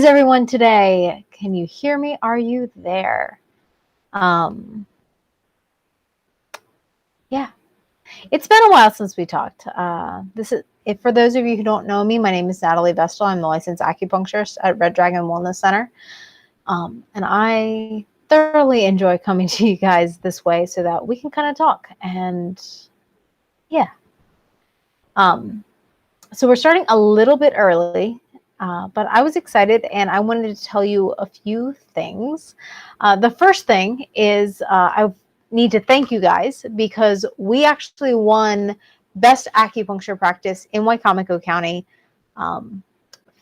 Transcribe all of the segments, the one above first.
everyone today? Can you hear me? Are you there? Um, yeah, it's been a while since we talked. This is if for those of you who don't know me, my name is Natalie Vestal. I'm the licensed acupuncturist at Red Dragon Wellness Center, and I thoroughly enjoy coming to you guys this way so that we can kind of talk. And yeah, um, so we're starting a little bit early. But I was excited and I wanted to tell you a few things. The first thing is I need to thank you guys because we actually won Best Acupuncture Practice in Wicomico County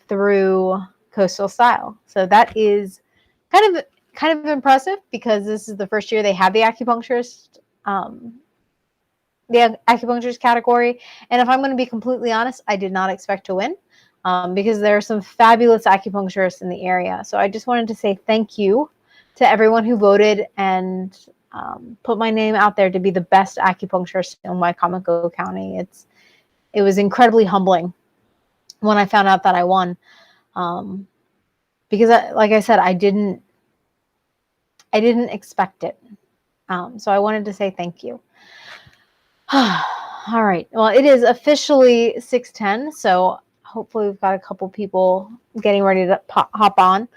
through Coastal Style. So that is kind of impressive because this is the first year they have the acupuncturist category. And if I'm going to be completely honest, I did not expect to win. Because there are some fabulous acupuncturists in the area. So I just wanted to say thank you to everyone who voted and put my name out there to be the best acupuncturist in Wicomico County. It was incredibly humbling when I found out that I won, because like I said, I didn't expect it. So I wanted to say thank you. All right. Well, it is officially 6:10, so hopefully we've got a couple people getting ready to hop on.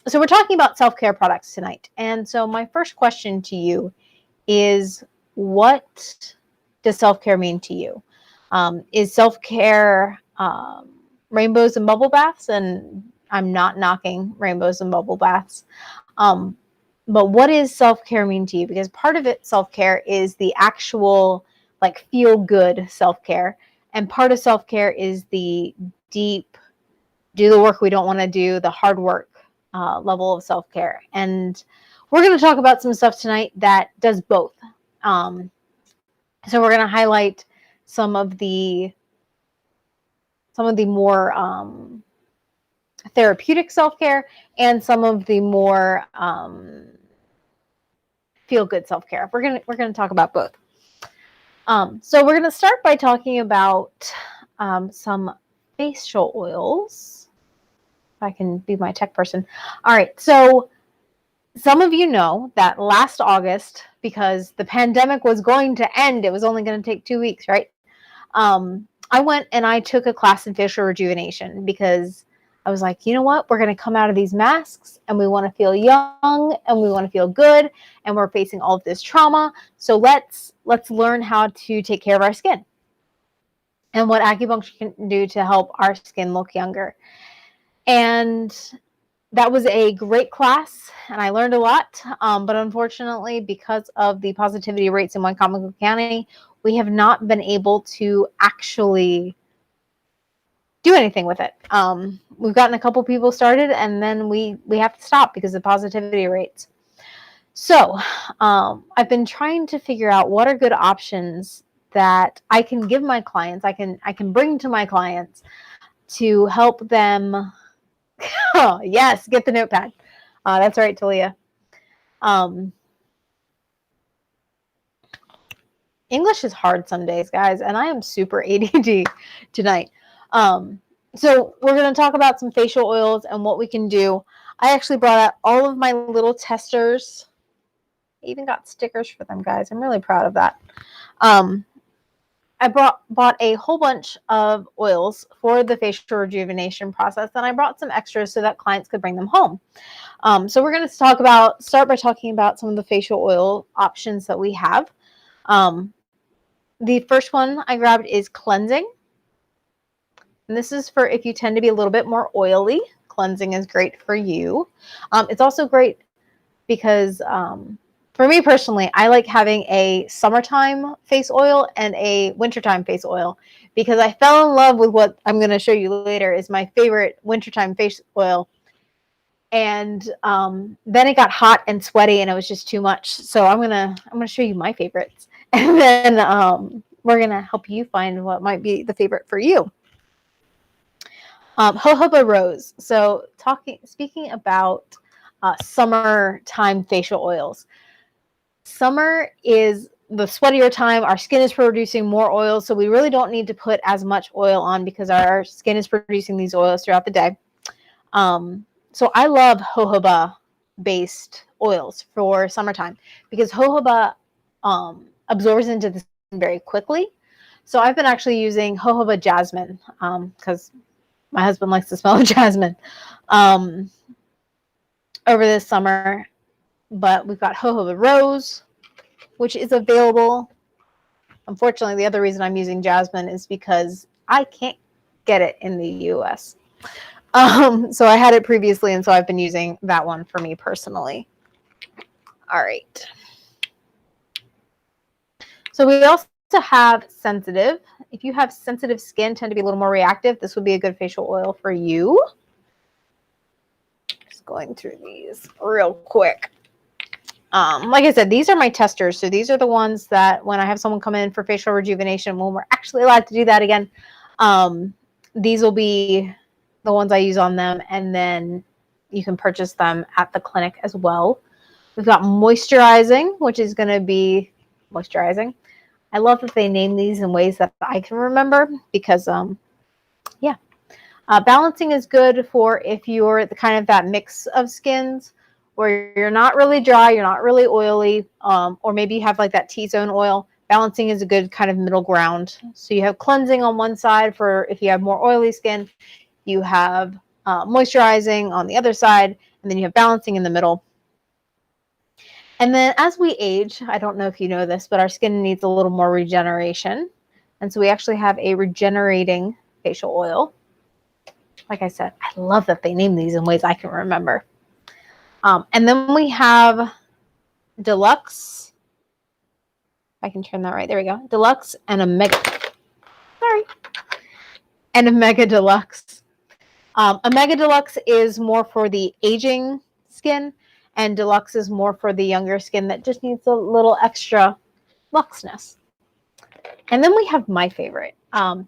So we're talking about self-care products tonight. And so my first question to you is, what does self-care mean to you? Is self-care rainbows and bubble baths? And I'm not knocking rainbows and bubble baths. But what does self-care mean to you? Because part of it, self-care, is the actual like feel good self-care. And part of self-care is the deep, do the work we don't want to do, the hard work level of self-care. And we're going to talk about some stuff tonight that does both. So we're going to highlight some of the more therapeutic self-care and some of the more feel good self-care. We're gonna talk about both. So we're gonna start by talking about some facial oils. If I can be my tech person. All right. So some of you know that last August, because the pandemic was going to end, it was only going to take 2 weeks, right? I went and I took a class in facial rejuvenation because I was like, you know what? We're going to come out of these masks and we want to feel young and we want to feel good and we're facing all of this trauma. So let's learn how to take care of our skin and what acupuncture can do to help our skin look younger. And that was a great class and I learned a lot. But unfortunately, because of the positivity rates in Wicomico County, we have not been able to actually do anything with it. We've gotten a couple people started and then we have to stop because of positivity rates. So I've been trying to figure out what are good options that I can give my clients, I can bring to my clients to help them. Oh, yes, get the notepad. That's right, Talia. English is hard some days, guys, and I am super ADD tonight. So we're going to talk about some facial oils and what we can do. I actually brought out all of my little testers. I even got stickers for them, guys. I'm really proud of that. I bought a whole bunch of oils for the facial rejuvenation process, and I brought some extras so that clients could bring them home. So we're going to start by talking about some of the facial oil options that we have. The first one I grabbed is cleansing. And this is for if you tend to be a little bit more oily. Cleansing is great for you. It's also great because for me personally, I like having a summertime face oil and a wintertime face oil because I fell in love with what I'm going to show you later is my favorite wintertime face oil. And then it got hot and sweaty and it was just too much. So I'm gonna show you my favorites. And then we're going to help you find what might be the favorite for you. Jojoba Rose. So speaking about summertime facial oils. Summer is the sweatier time. Our skin is producing more oil, so we really don't need to put as much oil on because our skin is producing these oils throughout the day. So I love jojoba based oils for summertime because jojoba absorbs into the skin very quickly. So I've been actually using jojoba jasmine because my husband likes the smell of jasmine over this summer. But we've got jojoba rose, which is available. Unfortunately, the other reason I'm using jasmine is because I can't get it in the US. So I had it previously, and so I've been using that one for me personally. All right. So we also have sensitive. If you have sensitive skin, tend to be a little more reactive, this would be a good facial oil for you. Just going through these real quick. Like I said, these are my testers. So these are the ones that when I have someone come in for facial rejuvenation, when we're actually allowed to do that again, these will be the ones I use on them. And then you can purchase them at the clinic as well. We've got moisturizing, which is going to be moisturizing. I love that they name these in ways that I can remember because, yeah. Balancing is good for if you're the kind of that mix of skins where you're not really dry, you're not really oily, or maybe you have like that T-zone oil. Balancing is a good kind of middle ground. So you have cleansing on one side for if you have more oily skin. You have moisturizing on the other side, and then you have balancing in the middle. And then as we age, I don't know if you know this, but our skin needs a little more regeneration. And so we actually have a regenerating facial oil. Like I said, I love that they name these in ways I can remember. And then we have Deluxe. If I can turn that right. There we go. Deluxe and a Mega. Sorry. And a Mega Deluxe. A Mega Deluxe is more for the aging skin, and Deluxe is more for the younger skin that just needs a little extra luxness. And then we have my favorite.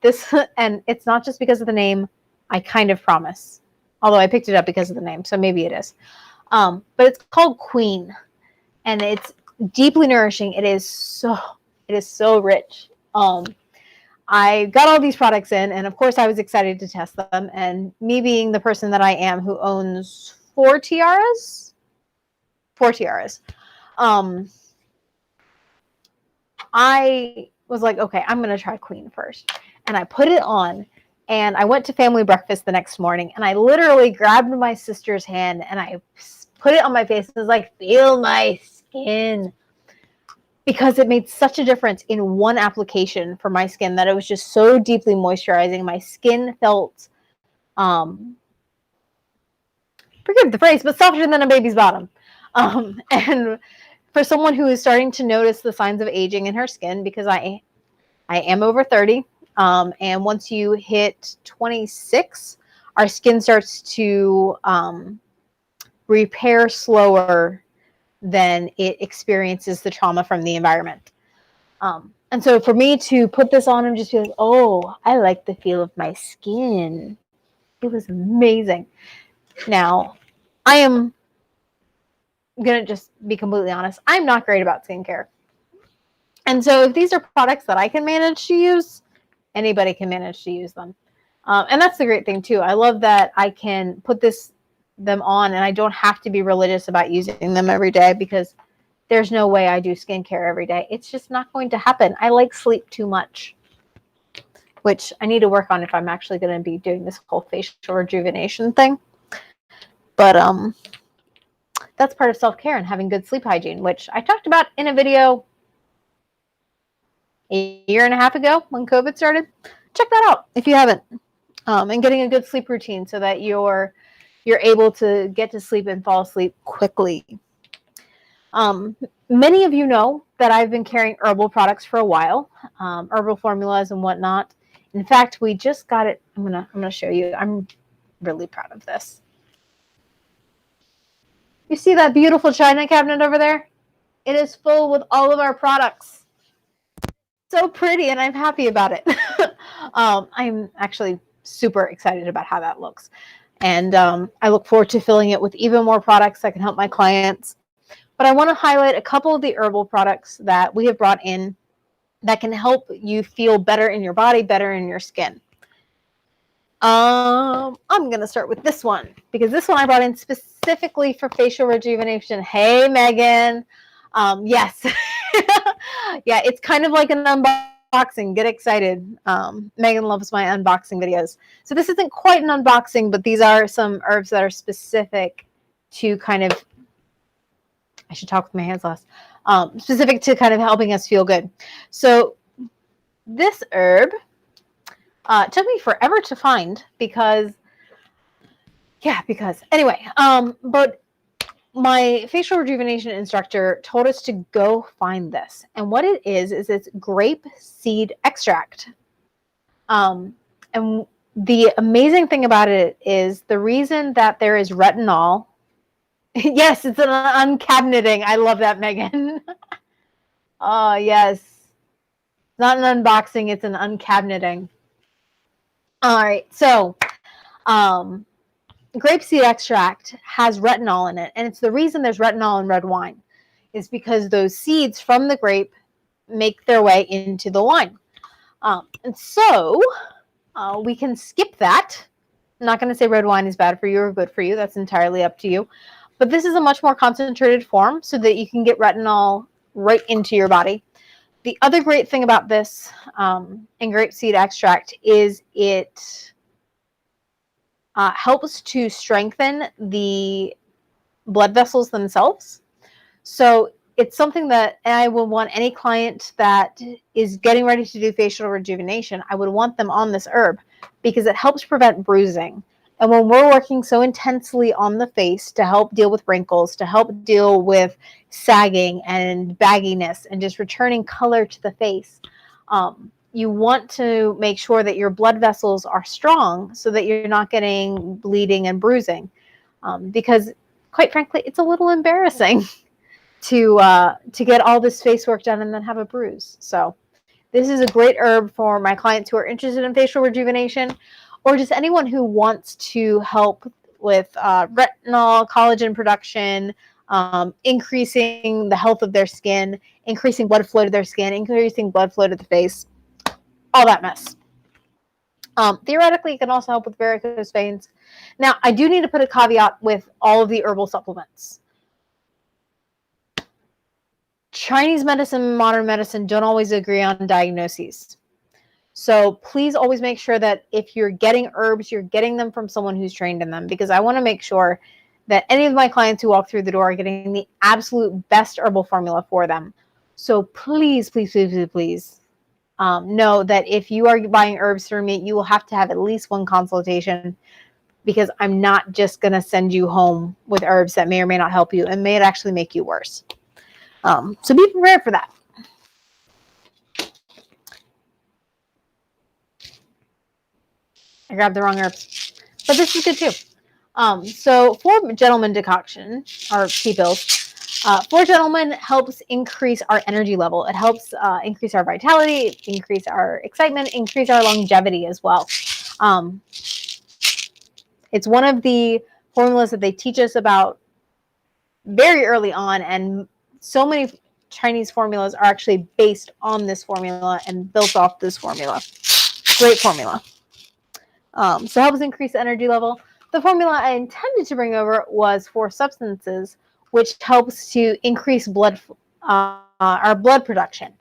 This, and it's not just because of the name, I kind of promise. Although I picked it up because of the name, so maybe it is. But it's called Queen, and it's deeply nourishing. It is so rich. I got all these products in, and of course I was excited to test them. And me being the person that I am who owns four tiaras, I was like, okay, I'm going to try Queen first. And I put it on, and I went to family breakfast the next morning, and I literally grabbed my sister's hand, and I put it on my face. It was like, feel my skin. Because it made such a difference in one application for my skin that it was just so deeply moisturizing. My skin felt, forgive the phrase, but softer than a baby's bottom. And for someone who is starting to notice the signs of aging in her skin, because I am over 30, and once you hit 26, our skin starts to repair slower than it experiences the trauma from the environment. And so for me to put this on and just be like, oh, I like the feel of my skin. It was amazing. Now, I am going to just be completely honest. I'm not great about skincare. And so if these are products that I can manage to use, anybody can manage to use them. And that's the great thing too. I love that I can put them on and I don't have to be religious about using them every day because there's no way I do skincare every day. It's just not going to happen. I like sleep too much, which I need to work on if I'm actually going to be doing this whole facial rejuvenation thing. But that's part of self-care and having good sleep hygiene, which I talked about in a video a year and a half ago when COVID started. Check that out if you haven't. And getting a good sleep routine so that you're able to get to sleep and fall asleep quickly. Many of you know that I've been carrying herbal products for a while, herbal formulas and whatnot. In fact, we just got it. I'm gonna show you. I'm really proud of this. You see that beautiful china cabinet over there? It is full with all of our products. So pretty, and I'm happy about it. I'm actually super excited about how that looks. And I look forward to filling it with even more products that can help my clients. But I want to highlight a couple of the herbal products that we have brought in that can help you feel better in your body, better in your skin. I'm going to start with this one because this one I brought in specifically for facial rejuvenation. Hey, Megan. Yes. Yeah, it's kind of like an unboxing. Get excited. Megan loves my unboxing videos. So this isn't quite an unboxing, but these are some herbs that are specific to kind of, I should talk with my hands less, specific to kind of helping us feel good. So this herb took me forever to find because anyway, but my facial rejuvenation instructor told us to go find this. And what it is it's grape seed extract. And the amazing thing about it is the reason that there is retinol. Yes, it's an uncabineting. I love that, Megan. Oh, yes. Not an unboxing, it's an uncabineting. All right, so grapeseed extract has retinol in it, and it's the reason there's retinol in red wine is because those seeds from the grape make their way into the wine. And so we can skip that. I'm not going to say red wine is bad for you or good for you. That's entirely up to you. But this is a much more concentrated form so that you can get retinol right into your body. The other great thing about this and grapeseed extract is it helps to strengthen the blood vessels themselves. So it's something that I would want any client that is getting ready to do facial rejuvenation, I would want them on this herb because it helps prevent bruising. And when we're working so intensely on the face to help deal with wrinkles, to help deal with sagging and bagginess and just returning color to the face, you want to make sure that your blood vessels are strong so that you're not getting bleeding and bruising. Because quite frankly, it's a little embarrassing to get all this face work done and then have a bruise. So this is a great herb for my clients who are interested in facial rejuvenation or just anyone who wants to help with retinol, collagen production, increasing the health of their skin, increasing blood flow to their skin, increasing blood flow to the face, all that mess. Theoretically, it can also help with varicose veins. Now, I do need to put a caveat with all of the herbal supplements. Chinese medicine and modern medicine don't always agree on diagnoses. So please always make sure that if you're getting herbs, you're getting them from someone who's trained in them, because I want to make sure that any of my clients who walk through the door are getting the absolute best herbal formula for them. So please, please, please, please, please know that if you are buying herbs through me, you will have to have at least one consultation, because I'm not just going to send you home with herbs that may or may not help you and may actually make you worse. So be prepared for that. I grabbed the wrong herbs, but this is good too. So 4 Gentlemen decoction, or tea pills, 4 Gentlemen helps increase our energy level. It helps increase our vitality, increase our excitement, increase our longevity as well. It's one of the formulas that they teach us about very early on, and so many Chinese formulas are actually based on this formula and built off this formula. Great formula. So it helps increase the energy level. The formula I intended to bring over was 4 substances, which helps to increase our blood production.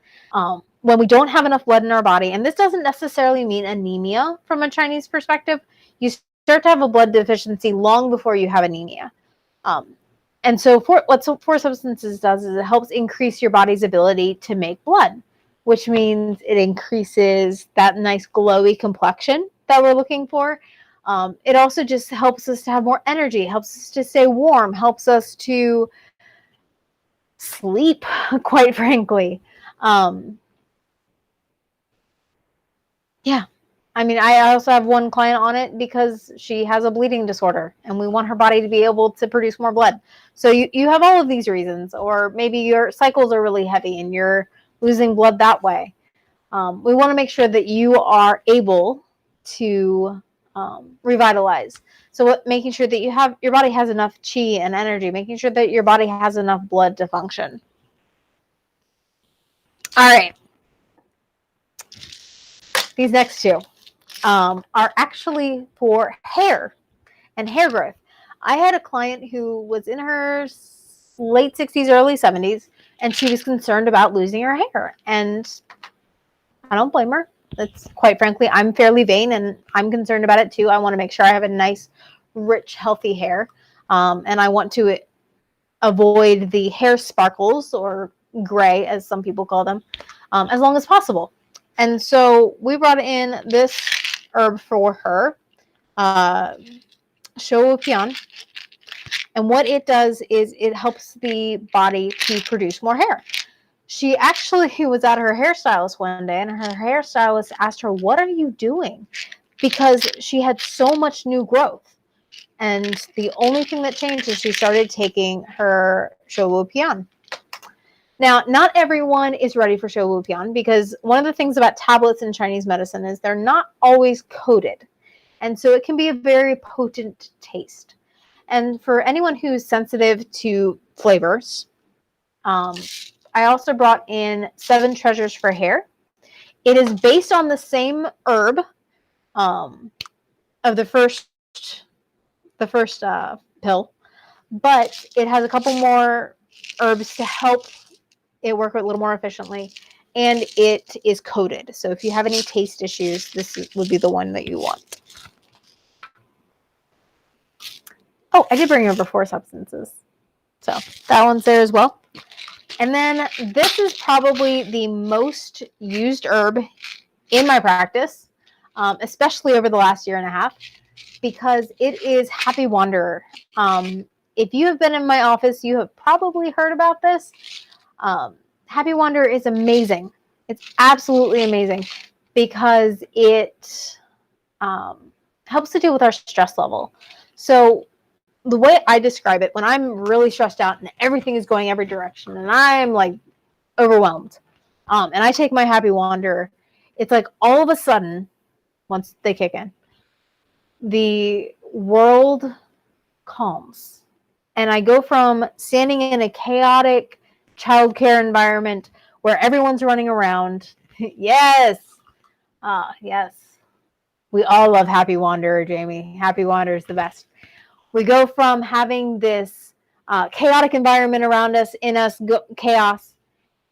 When we don't have enough blood in our body, and this doesn't necessarily mean anemia from a Chinese perspective, you start to have a blood deficiency long before you have anemia. And so what 4 substances does is it helps increase your body's ability to make blood, which means it increases that nice glowy complexion that we're looking for. It also just helps us to have more energy, helps us to stay warm, helps us to sleep, quite frankly. Yeah. I mean, I also have one client on it because she has a bleeding disorder and we want her body to be able to produce more blood. So you have all of these reasons, or maybe your cycles are really heavy and you're losing blood that way. We want to make sure that you are able to revitalize. So making sure that your body has enough chi and energy, making sure that your body has enough blood to function. All right. These next 2. are actually for hair and hair growth. I had a client who was in her late 60s, early 70s, and she was concerned about losing her hair. And I don't blame her. That's quite frankly, I'm fairly vain and I'm concerned about it too. I want to make sure I have a nice, rich, healthy hair. And I want to avoid the hair sparkles or gray, as some people call them, as long as possible. And so we brought in this herb for her, Showopian. And what it does is it helps the body to produce more hair. She actually was at her hairstylist one day, and her hairstylist asked her, "What are you doing?" Because she had so much new growth. And the only thing that changed is she started taking her Showopian. Now, not everyone is ready for Showopian because one of the things about tablets in Chinese medicine is they're not always coated. And so it can be a very potent taste. And for anyone who's sensitive to flavors, I also brought in 7 Treasures for Hair. It is based on the same herb of the first pill, but it has a couple more herbs to help it work a little more efficiently, and it is coated. So if you have any taste issues, this would be the one that you want. Oh, I did bring over 4 substances. So that one's there as well. And then this is probably the most used herb in my practice, especially over the last year and a half, because it is Happy Wanderer. If you have been in my office, you have probably heard about this. Happy Wanderer is amazing. It's absolutely amazing because it helps to deal with our stress level. So the way I describe it, when I'm really stressed out and everything is going every direction and I'm like overwhelmed, and I take my Happy Wanderer, it's like all of a sudden, once they kick in, the world calms. And I go from standing in a chaotic childcare environment where everyone's running around. Yes. Yes. We all love Happy Wanderer, Jamie. Happy Wanderer is the best. We go from having this chaotic environment around us, in us, chaos,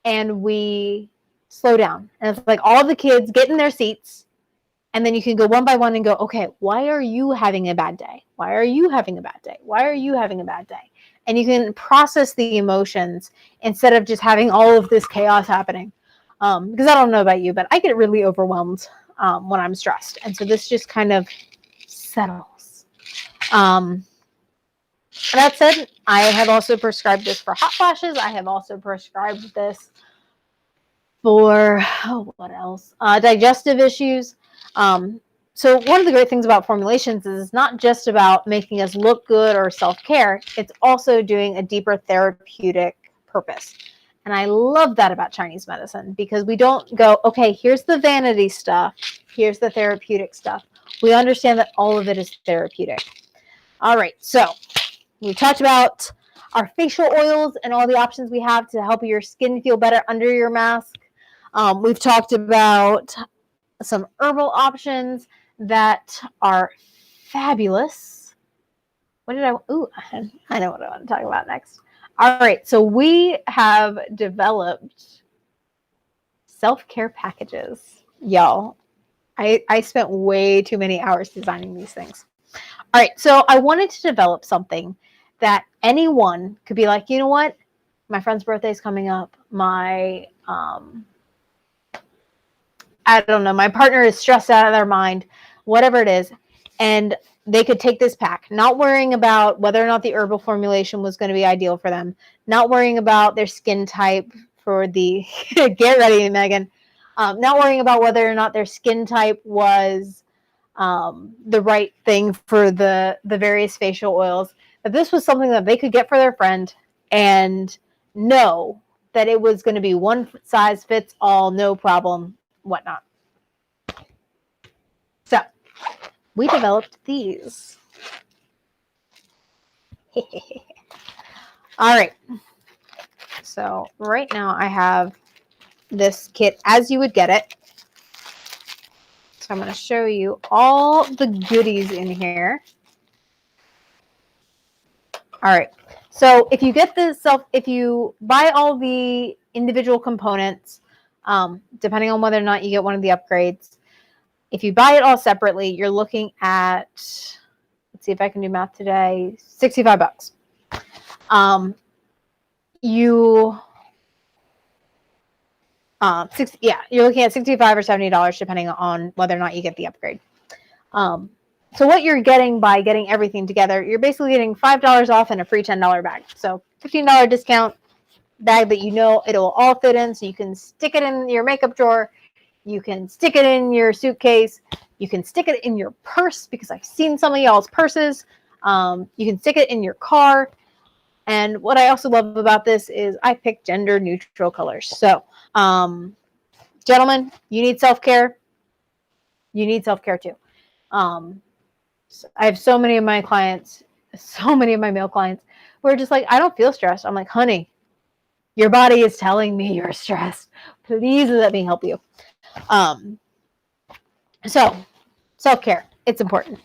and we slow down. And it's like all the kids get in their seats, and then you can go one by one and go, okay, why are you having a bad day? Why are you having a bad day? Why are you having a bad day? And you can process the emotions instead of just having all of this chaos happening. Because I don't know about you, but I get really overwhelmed when I'm stressed. And so this just kind of settles. That said, I have also prescribed this for hot flashes. I have also prescribed this for, what else? Digestive issues. So one of the great things about formulations is it's not just about making us look good or self-care. It's also doing a deeper therapeutic purpose. And I love that about Chinese medicine because we don't go, okay, here's the vanity stuff. Here's the therapeutic stuff. We understand that all of it is therapeutic. All right, so we talked about our facial oils and all the options we have to help your skin feel better under your mask. We've talked about some herbal options that are fabulous. I know what I want to talk about next. All right, so we have developed self-care packages. Y'all, I spent way too many hours designing these things. All right, so I wanted to develop something that anyone could be like, you know what? My friend's birthday is coming up. My, I don't know, my partner is stressed out of their mind, whatever it is. And they could take this pack, not worrying about whether or not the herbal formulation was going to be ideal for them, not worrying about their skin type for the, get ready, Megan, not worrying about whether or not their skin type was the right thing for the various facial oils. That this was something that they could get for their friend and know that it was going to be one size fits all, no problem, whatnot. So we developed these. All right. So right now I have this kit as you would get it. So I'm going to show you all the goodies in here. All right. So if you get if you buy all the individual components, depending on whether or not you get one of the upgrades, if you buy it all separately, you're looking at, let's see if I can do math today, $65. You're looking at $65 or $70 depending on whether or not you get the upgrade. So what you're getting by getting everything together, you're basically getting $5 off and a free $10 bag. So $15 discount bag that you know it'll all fit in, so you can stick it in your makeup drawer, you can stick it in your suitcase, you can stick it in your purse, because I've seen some of y'all's purses. You can stick it in your car. And what I also love about this is I picked gender neutral colors. So gentlemen, you need self-care. You need self-care too. I have so many of my clients, so many of my male clients, who are just like, I don't feel stressed. I'm like, honey, your body is telling me you're stressed. Please let me help you. So self-care, it's important.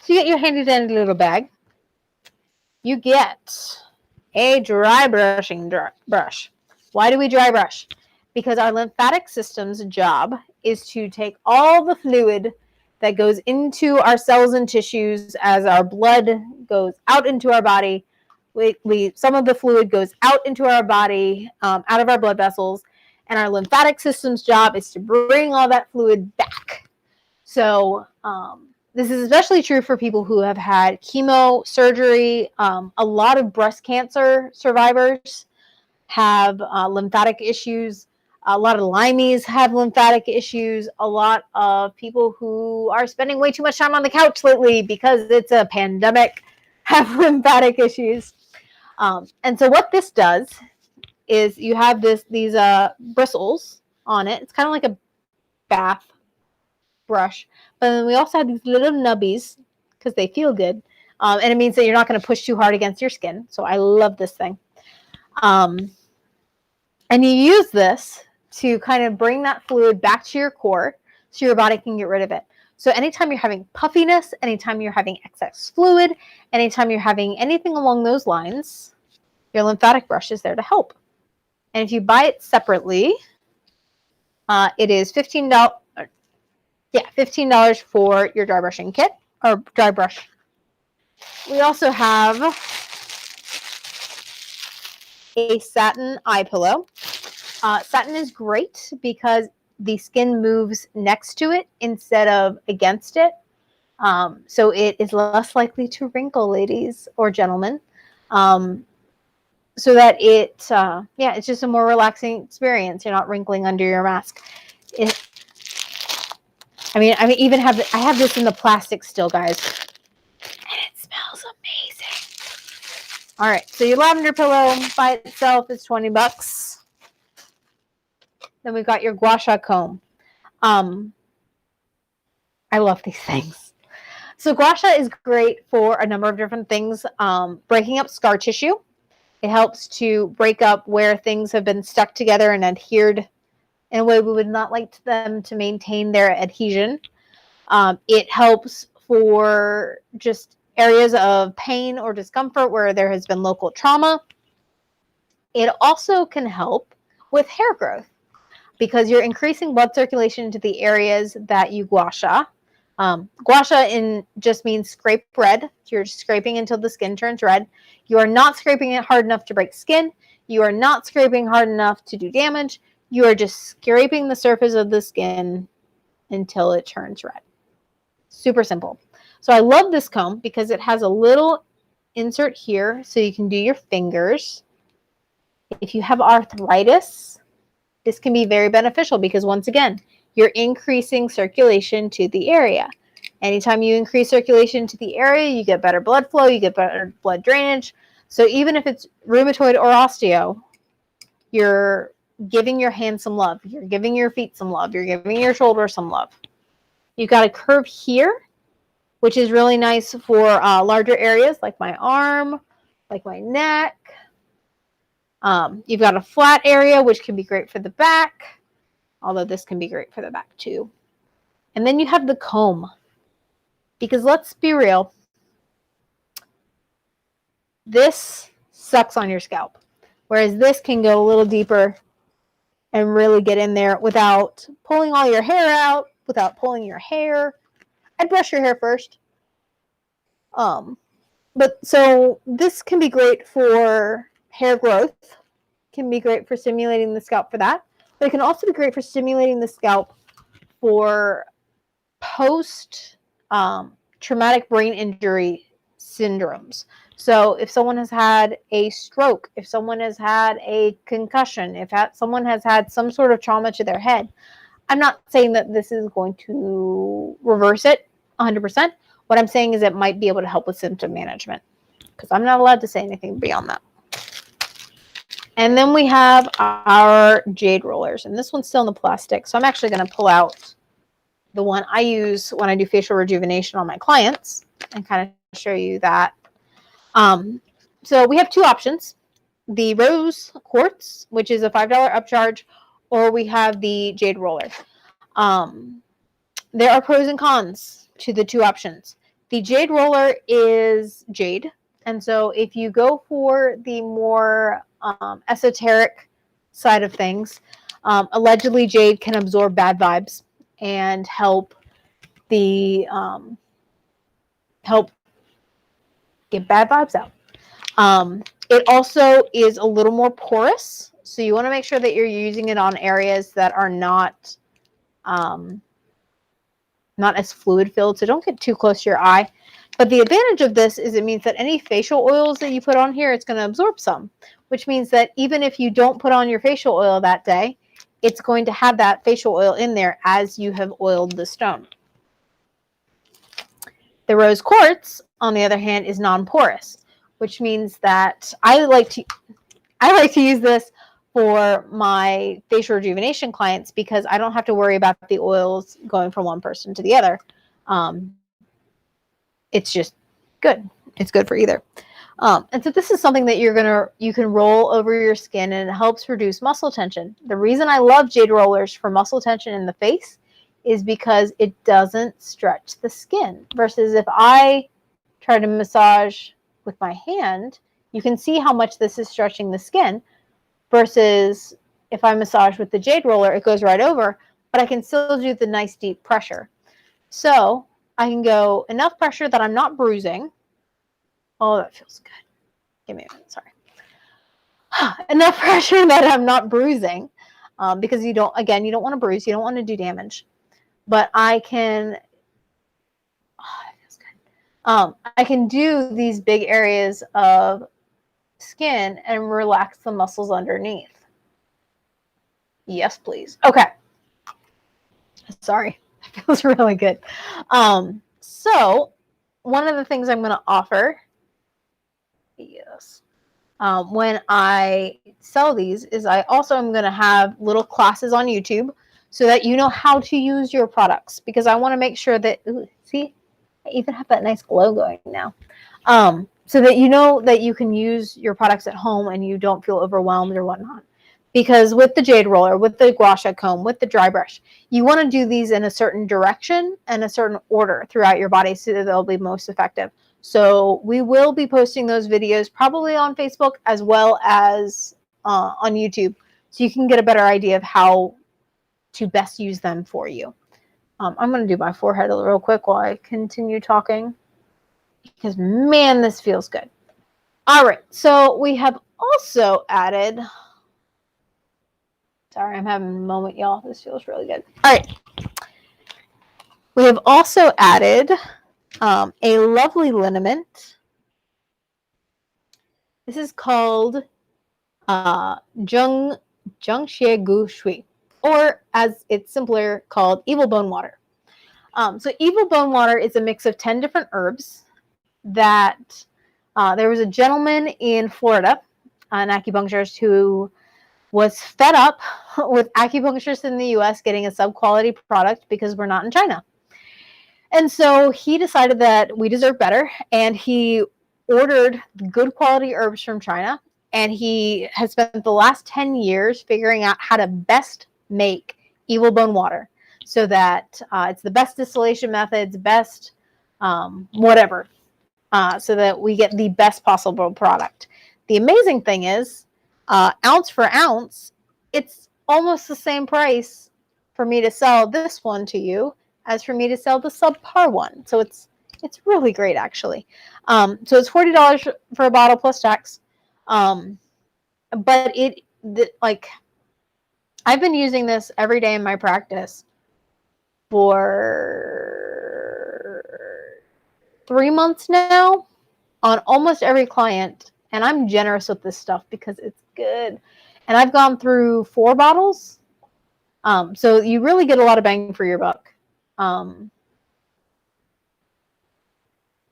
So you get your handy dandy little bag. You get a dry brushing brush. Why do we dry brush? Because our lymphatic system's job is to take all the fluid that goes into our cells and tissues as our blood goes out into our body. Some of the fluid goes out into our body, out of our blood vessels, and our lymphatic system's job is to bring all that fluid back. So this is especially true for people who have had chemo, surgery. A lot of breast cancer survivors have lymphatic issues. A lot of Lymies have lymphatic issues. A lot of people who are spending way too much time on the couch lately because it's a pandemic have lymphatic issues. And so what this does is you have these bristles on it. It's kind of like a bath brush, but then we also have these little nubbies because they feel good, and it means that you're not going to push too hard against your skin. So I love this thing. And you use this to kind of bring that fluid back to your core so your body can get rid of it. So anytime you're having puffiness, anytime you're having excess fluid, anytime you're having anything along those lines, your lymphatic brush is there to help. And if you buy it separately, it is $15 for your dry brushing kit, or dry brush. We also have a satin eye pillow. Satin is great because the skin moves next to it instead of against it. So it is less likely to wrinkle, ladies or gentlemen. So that it's just a more relaxing experience. You're not wrinkling under your mask. I have this in the plastic still, guys, and it smells amazing. All right, so your lavender pillow by itself is $20. Then we've got your gua sha comb. I love these things. So gua sha is great for a number of different things. Breaking up scar tissue. It helps to break up where things have been stuck together and adhered in a way we would not like them to maintain their adhesion. It helps for just areas of pain or discomfort where there has been local trauma. It also can help with hair growth because you're increasing blood circulation to the areas that you gua sha. Gua sha just means scrape red. You're scraping until the skin turns red. You are not scraping it hard enough to break skin. You are not scraping hard enough to do damage. You are just scraping the surface of the skin until it turns red. Super simple. So I love this comb because it has a little insert here so you can do your fingers. If you have arthritis, this can be very beneficial because once again, you're increasing circulation to the area. Anytime you increase circulation to the area, you get better blood flow, you get better blood drainage. So even if it's rheumatoid or osteo, you're giving your hands some love. You're giving your feet some love. You're giving your shoulders some love. You've got a curve here, which is really nice for larger areas like my arm, like my neck. You've got a flat area, which can be great for the back, although this can be great for the back too. And then you have the comb. Because let's be real, this sucks on your scalp. Whereas this can go a little deeper and really get in there without pulling all your hair out, without pulling your hair. I'd brush your hair first. But so this can be great for hair growth, can be great for stimulating the scalp for that, but it can also be great for stimulating the scalp for post traumatic brain injury syndromes. So if someone has had a stroke, if someone has had a concussion, if someone has had some sort of trauma to their head, I'm not saying that this is going to reverse it 100%. What I'm saying is it might be able to help with symptom management, because I'm not allowed to say anything beyond that. And then we have our jade rollers, and this one's still in the plastic. So I'm actually going to pull out the one I use when I do facial rejuvenation on my clients and kind of show you that. So we have two options: the rose quartz, which is a $5 upcharge, or we have the jade roller. There are pros and cons to the two options. The jade roller is jade, and so if you go for the more esoteric side of things, allegedly jade can absorb bad vibes and help get bad vibes out. It also is a little more porous, so you want to make sure that you're using it on areas that are not as fluid filled, so don't get too close to your eye. But the advantage of this is it means that any facial oils that you put on here, it's going to absorb some, which means that even if you don't put on your facial oil that day, it's going to have that facial oil in there as you have oiled the stone. The rose quartz, on the other hand, is non-porous, which means that I like to use this for my facial rejuvenation clients because I don't have to worry about the oils going from one person to the other. It's just good. It's good for either. And so this is something that you can roll over your skin, and it helps reduce muscle tension. The reason I love jade rollers for muscle tension in the face is because it doesn't stretch the skin. Versus if I try to massage with my hand, you can see how much this is stretching the skin. Versus if I massage with the jade roller, it goes right over, but I can still do the nice deep pressure. So I can go enough pressure that I'm not bruising. Oh, that feels good. Give me a minute, sorry. Enough pressure that I'm not bruising, because you don't want to bruise. You don't want to do damage. But I can, that feels good. I can do these big areas of skin and relax the muscles underneath. Yes, please. Okay. Sorry. It feels really good. So one of the things I'm going to offer, when I sell these is I also am going to have little classes on YouTube so that you know how to use your products, because I want to make sure that, see, I even have that nice glow going now. So that you know that you can use your products at home and you don't feel overwhelmed or whatnot. Because with the jade roller, with the gua sha comb, with the dry brush, you want to do these in a certain direction and a certain order throughout your body so that they'll be most effective. So we will be posting those videos probably on Facebook as well as on YouTube, so you can get a better idea of how to best use them for you. I'm going to do my forehead real quick while I continue talking, because man, this feels good. All right, so we have also added, sorry, I'm having a moment, y'all. This feels really good. All right, we have also added a lovely liniment. This is called Zheng Xie Gu Shui, or as it's simpler called, evil bone water. So evil bone water is a mix of 10 different herbs that there was a gentleman in Florida, an acupuncturist, who was fed up with acupuncturists in the US getting a sub-quality product because we're not in China. And so he decided that we deserve better, and he ordered good quality herbs from China, and he has spent the last 10 years figuring out how to best make evil bone water. so that it's the best distillation methods, best whatever, so that we get the best possible product. The amazing thing is, ounce for ounce, it's almost the same price for me to sell this one to you as for me to sell the subpar one. So it's really great, actually. So it's $40 for a bottle plus tax. But like, I've been using this every day in my practice for 3 months now on almost every client, and I'm generous with this stuff because it's good. And I've gone through 4 bottles, so you really get a lot of bang for your buck. I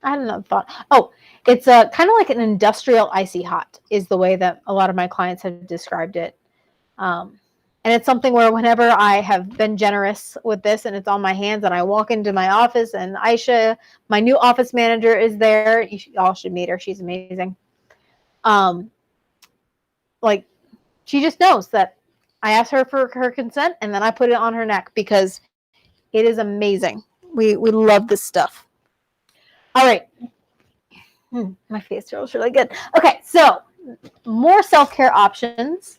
had another thought. Oh, it's kind of like an industrial icy hot is the way that a lot of my clients have described it. And it's something where whenever I have been generous with this and it's on my hands and I walk into my office and Aisha, my new office manager, is there. You all should meet her. She's amazing. Like, she just knows that I asked her for her consent and then I put it on her neck because it is amazing. We love this stuff. All right. My face feels really good. Okay, so more self-care options.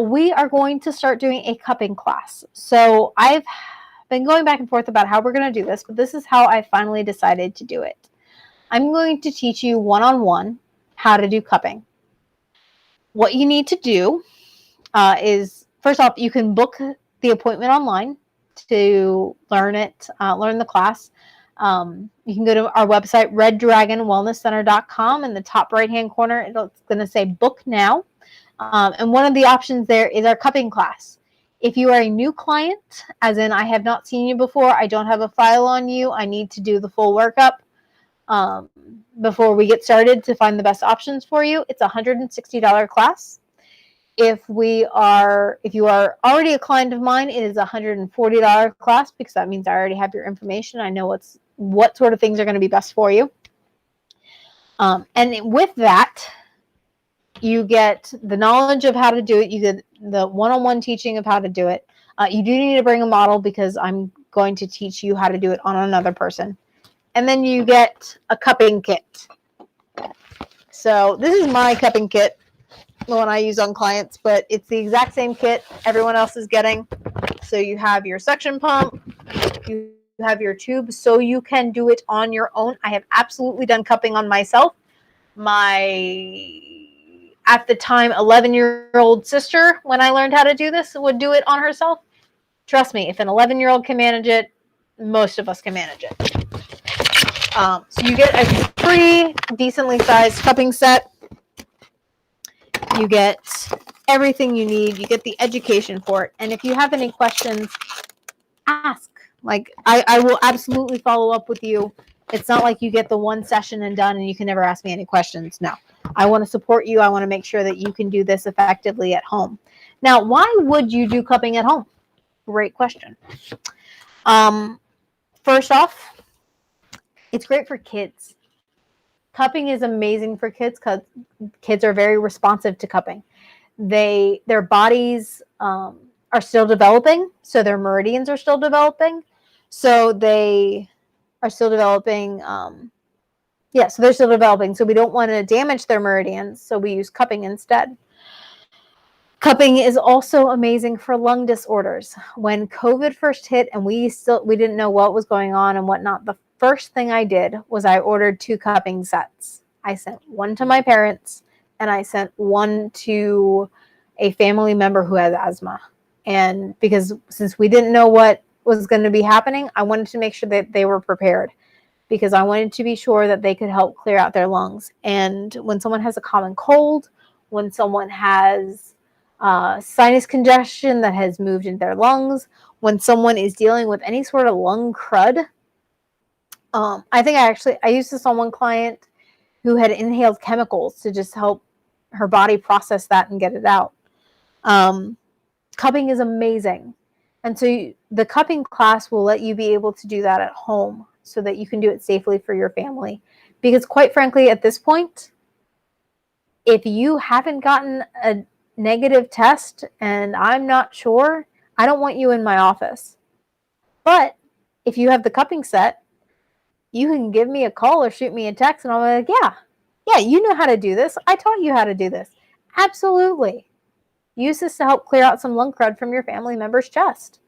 We are going to start doing a cupping class. So I've been going back and forth about how we're going to do this, but this is how I finally decided to do it. I'm going to teach you one-on-one how to do cupping. What you need to do is, first off, you can book the appointment online to learn it, learn the class. You can go to our website, reddragonwellnesscenter.com. In the top right-hand corner, it's going to say book now. And one of the options there is our cupping class. If you are a new client, as in I have not seen you before, I don't have a file on you, I need to do the full workup before we get started to find the best options for you, it's a $160 class. If you are already a client of mine, it is a $140 class because that means I already have your information. I know what sort of things are going to be best for you. And with that, you get the knowledge of how to do it. You get the one-on-one teaching of how to do it. You do need to bring a model because I'm going to teach you how to do it on another person. And then you get a cupping kit. So this is my cupping kit, the one I use on clients, but it's the exact same kit everyone else is getting. So you have your suction pump, you have your tube, so you can do it on your own. I have absolutely done cupping on myself. My, at the time, 11-year-old sister, when I learned how to do this, would do it on herself. Trust me, if an 11-year-old can manage it, most of us can manage it. So you get a pretty decently sized cupping set. You get everything you need. You get the education for it. And if you have any questions, ask. Like, I will absolutely follow up with you. It's not like you get the one session and done and you can never ask me any questions. No. I want to support you. I want to make sure that you can do this effectively at home. Now, why would you do cupping at home? Great question. First off, it's great for kids. Cupping is amazing for kids because kids are very responsive to cupping. Their bodies are still developing, so their meridians are still developing. So they are still developing. So they're still developing. So we don't want to damage their meridians, so we use cupping instead. Cupping is also amazing for lung disorders. When COVID first hit and we didn't know what was going on and whatnot, the first thing I did was I ordered 2 cupping sets. I sent one to my parents and I sent one to a family member who has asthma. And because since we didn't know what was going to be happening, I wanted to make sure that they were prepared because I wanted to be sure that they could help clear out their lungs. And when someone has a common cold, when someone has sinus congestion that has moved into their lungs, when someone is dealing with any sort of lung crud, I used this on one client who had inhaled chemicals to just help her body process that and get it out. Cupping is amazing. And so the cupping class will let you be able to do that at home so that you can do it safely for your family. Because quite frankly, at this point, if you haven't gotten a negative test and I'm not sure, I don't want you in my office. But if you have the cupping set, you can give me a call or shoot me a text and I'll be like, yeah, you know how to do this. I taught you how to do this. Absolutely. Use this to help clear out some lung crud from your family member's chest.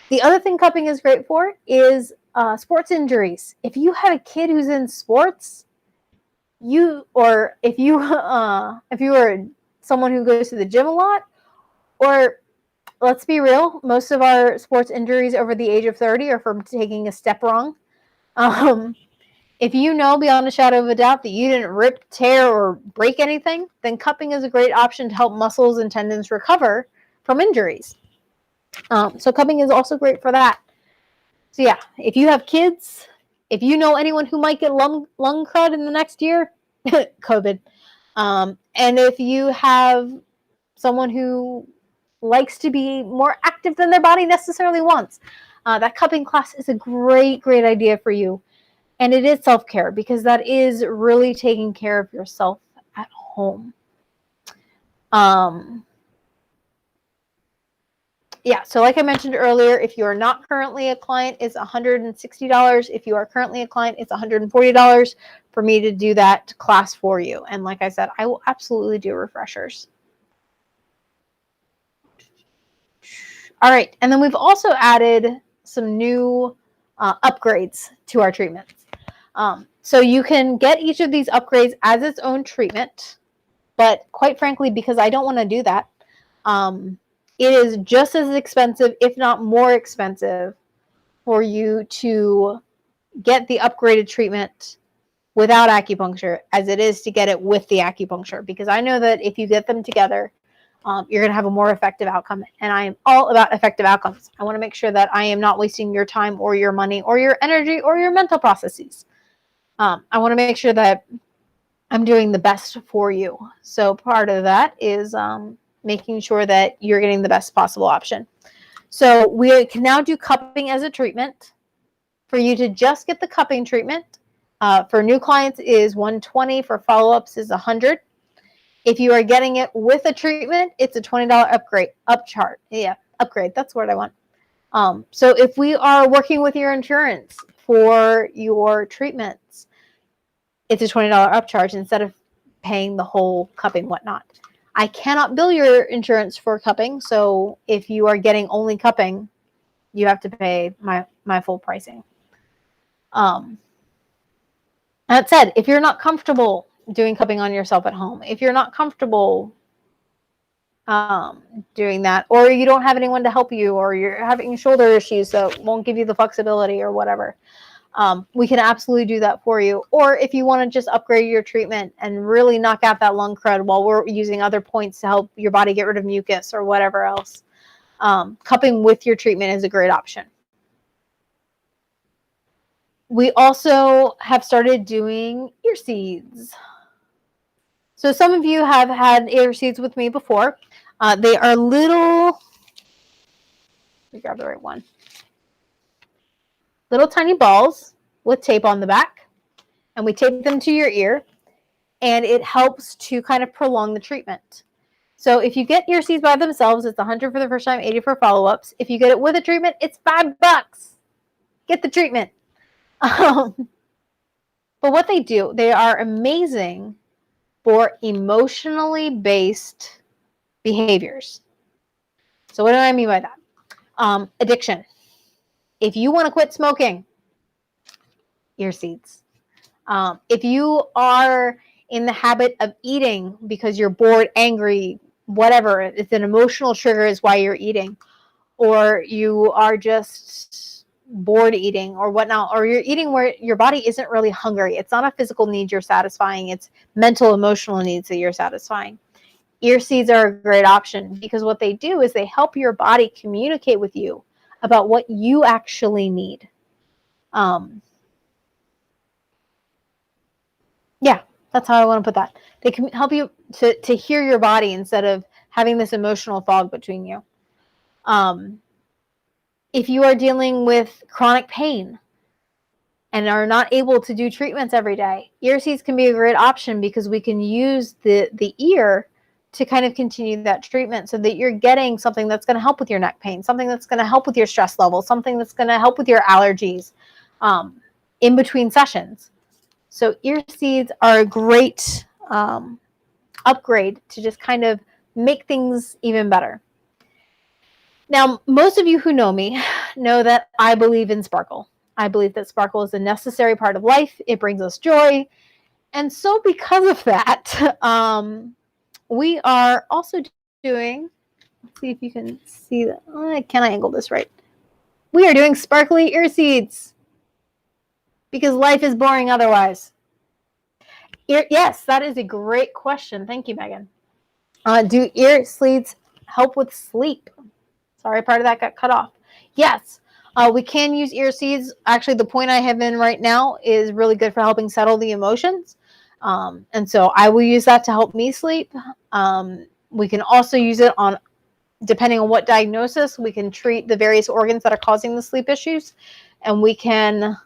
The other thing cupping is great for is sports injuries. If you have a kid who's in sports, if you are someone who goes to the gym a lot, or let's be real, most of our sports injuries over the age of 30 are from taking a step wrong. If you know beyond a shadow of a doubt that you didn't rip, tear, or break anything, then cupping is a great option to help muscles and tendons recover from injuries. So cupping is also great for that. So yeah, if you have kids, if you know anyone who might get lung crud in the next year, COVID. And if you have someone who likes to be more active than their body necessarily wants, that cupping class is a great idea for you. And it is self-care because that is really taking care of yourself at home. Yeah, so like I mentioned earlier, if you are not currently a client, it's $160. If you are currently a client, it's $140 for me to do that class for you. And like I said, I will absolutely do refreshers. All right, and then we've also added some new upgrades to our treatments. So you can get each of these upgrades as its own treatment, but quite frankly, because I don't want to do that, it is just as expensive, if not more expensive, for you to get the upgraded treatment without acupuncture as it is to get it with the acupuncture. Because I know that if you get them together, you're going to have a more effective outcome. And I am all about effective outcomes. I want to make sure that I am not wasting your time or your money or your energy or your mental processes. I want to make sure that I'm doing the best for you. So part of that is making sure that you're getting the best possible option. So we can now do cupping as a treatment. For you to just get the cupping treatment, for new clients is $120. For follow-ups is $100. If you are getting it with a treatment, it's a $20 upgrade. That's what I want. So if we are working with your insurance for your treatments, it's a $20 upcharge instead of paying the whole cupping whatnot. I cannot bill your insurance for cupping, so if you are getting only cupping, you have to pay my full pricing. That said, if you're not comfortable doing cupping on yourself at home, if you're not comfortable doing that, or you don't have anyone to help you, or you're having shoulder issues that won't give you the flexibility or whatever, we can absolutely do that for you. Or if you want to just upgrade your treatment and really knock out that lung crud while we're using other points to help your body get rid of mucus or whatever else, cupping with your treatment is a great option. We also have started doing ear seeds. So some of you have had ear seeds with me before. They are little, let me grab the right one. Little tiny balls with tape on the back, and we tape them to your ear, and it helps to kind of prolong the treatment. So if you get ear seeds by themselves, it's $100 for the first time, $80 for follow-ups. If you get it with a treatment, it's $5. Get the treatment. But what they do, they are amazing for emotionally based behaviors. So what do I mean by that? Addiction. If you want to quit smoking, ear seeds. If you are in the habit of eating because you're bored, angry, whatever, it's an emotional trigger is why you're eating, or you are just bored eating or whatnot, or you're eating where your body isn't really hungry. It's not a physical need you're satisfying. It's mental, emotional needs that you're satisfying. Ear seeds are a great option because what they do is they help your body communicate with you about what you actually need. Yeah, that's how I want to put that. They can help you to hear your body instead of having this emotional fog between you. If you are dealing with chronic pain and are not able to do treatments every day, ear seeds can be a great option because we can use the ear to kind of continue that treatment so that you're getting something that's going to help with your neck pain, something that's going to help with your stress level, something that's going to help with your allergies in between sessions. So ear seeds are a great upgrade to just kind of make things even better. Now, most of you who know me know that I believe in sparkle. I believe that sparkle is a necessary part of life. It brings us joy. And so because of that, we are also doing, let's see if you can see that. Can I angle this right? We are doing sparkly ear seeds because life is boring otherwise. Yes, that is a great question. Thank you, Megan. Do ear seeds help with sleep? Sorry, part of that got cut off. Yes, we can use ear seeds. Actually, the point I have in right now is really good for helping settle the emotions. And so I will use that to help me sleep. We can also use it on, depending on what diagnosis, we can treat the various organs that are causing the sleep issues. And we can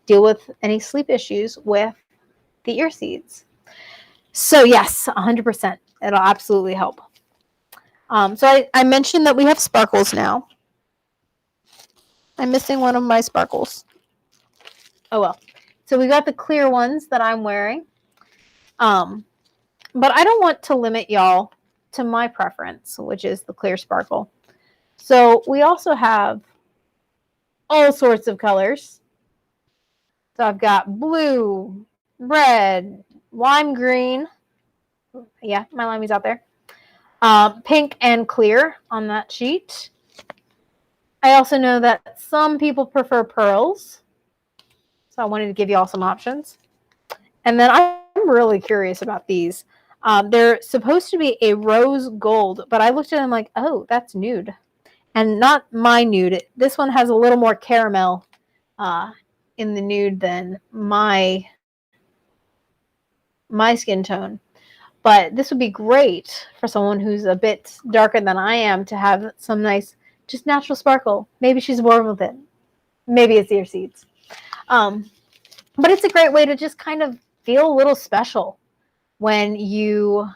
deal with any sleep issues with the ear seeds. So yes, 100%. It'll absolutely help. So I mentioned that we have sparkles now. I'm missing one of my sparkles. Oh well. So we got the clear ones that I'm wearing. But I don't want to limit y'all to my preference, which is the clear sparkle. So we also have all sorts of colors. So I've got blue, red, lime green. Yeah, my limey's out there. Pink and clear on that sheet. I also know that some people prefer pearls. So I wanted to give you all some options. And then I'm really curious about these. They're supposed to be a rose gold, but I looked at them like, oh, that's nude. And not my nude. This one has a little more caramel in the nude than my skin tone. But this would be great for someone who's a bit darker than I am to have some nice, just natural sparkle. Maybe she's born with it. Maybe it's ear seeds. But it's a great way to just kind of feel a little special when you're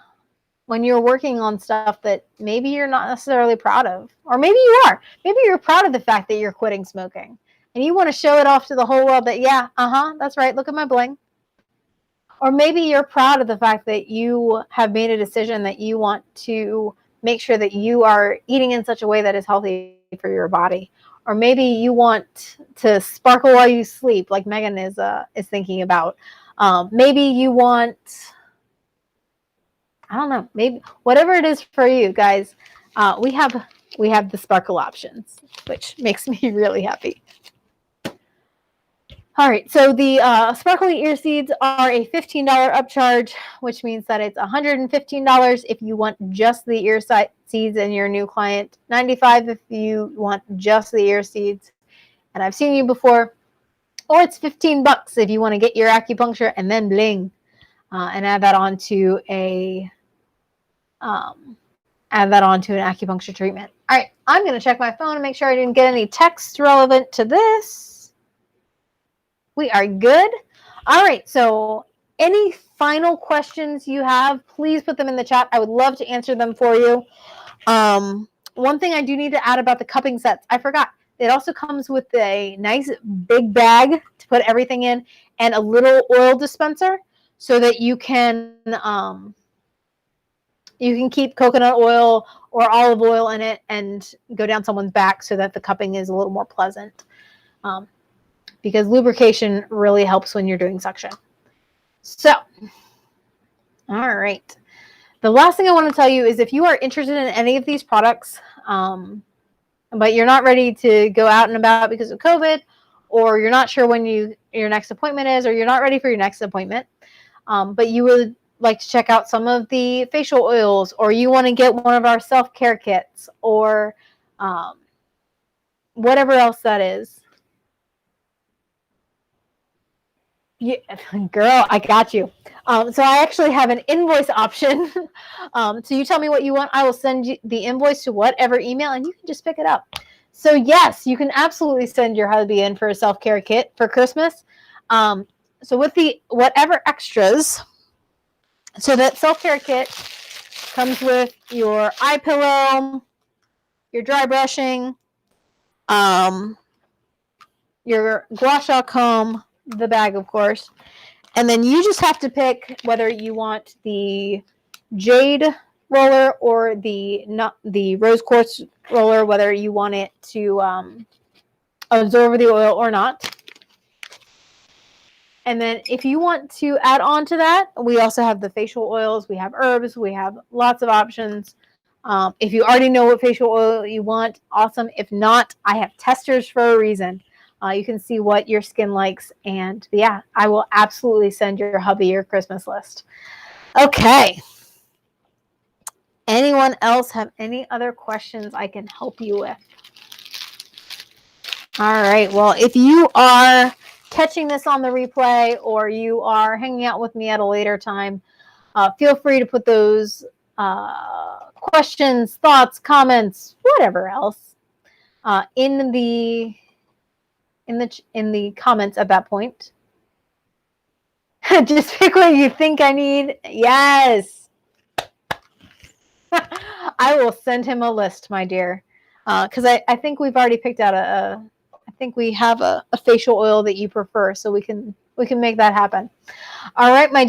working on stuff that maybe you're not necessarily proud of. Or maybe you are. Maybe you're proud of the fact that you're quitting smoking. And you want to show it off to the whole world that, yeah, that's right, look at my bling. Or maybe you're proud of the fact that you have made a decision that you want to make sure that you are eating in such a way that is healthy for your body. Or maybe you want to sparkle while you sleep, like Megan is thinking about. Maybe you want, I don't know, maybe whatever it is for you guys. We have the sparkle options, which makes me really happy. All right, so the sparkly ear seeds are a $15 upcharge, which means that it's $115 if you want just the ear seeds and your new client, $95 if you want just the ear seeds, and I've seen you before. Or it's $15 if you want to get your acupuncture and then bling, and add that onto an acupuncture treatment. All right, I'm going to check my phone and make sure I didn't get any texts relevant to this. We are good. All right, so any final questions you have, please put them in the chat. I would love to answer them for you. One thing I do need to add about the cupping sets, I forgot. It also comes with a nice big bag to put everything in and a little oil dispenser so that you can keep coconut oil or olive oil in it and go down someone's back so that the cupping is a little more pleasant. Because lubrication really helps when you're doing suction. So, all right. The last thing I want to tell you is if you are interested in any of these products, but you're not ready to go out and about because of COVID, or you're not sure when your next appointment is, or you're not ready for your next appointment, but you would like to check out some of the facial oils, or you want to get one of our self-care kits, or whatever else that is. Yeah, girl, I got you. So I actually have an invoice option. So you tell me what you want. I will send you the invoice to whatever email, and you can just pick it up. So yes, you can absolutely send your hubby in for a self-care kit for Christmas. So with the whatever extras, so that self-care kit Comes with your eye pillow, your dry brushing, your gua sha comb, the bag, of course. And then you just have to pick whether you want the jade roller or the rose quartz roller, whether you want it to absorb the oil or not. And then if you want to add on to that, we also have the facial oils. We have herbs. We have lots of options. If you already know what facial oil you want, awesome. If not, I have testers for a reason. You can see what your skin likes. And yeah, I will absolutely send your hubby your Christmas list. Okay. Anyone else have any other questions I can help you with? All right. Well, if you are catching this on the replay or you are hanging out with me at a later time, feel free to put those questions, thoughts, comments, whatever else in the comments at that point. Just pick what you think I need. Yes. I will send him a list, my dear, because I think we've already picked out I think we have a facial oil that you prefer, so we can make that happen. All right, my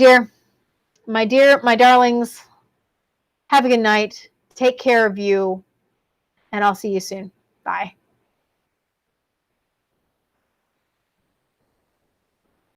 darlings, have a good night. Take care of you, and I'll see you soon. Bye.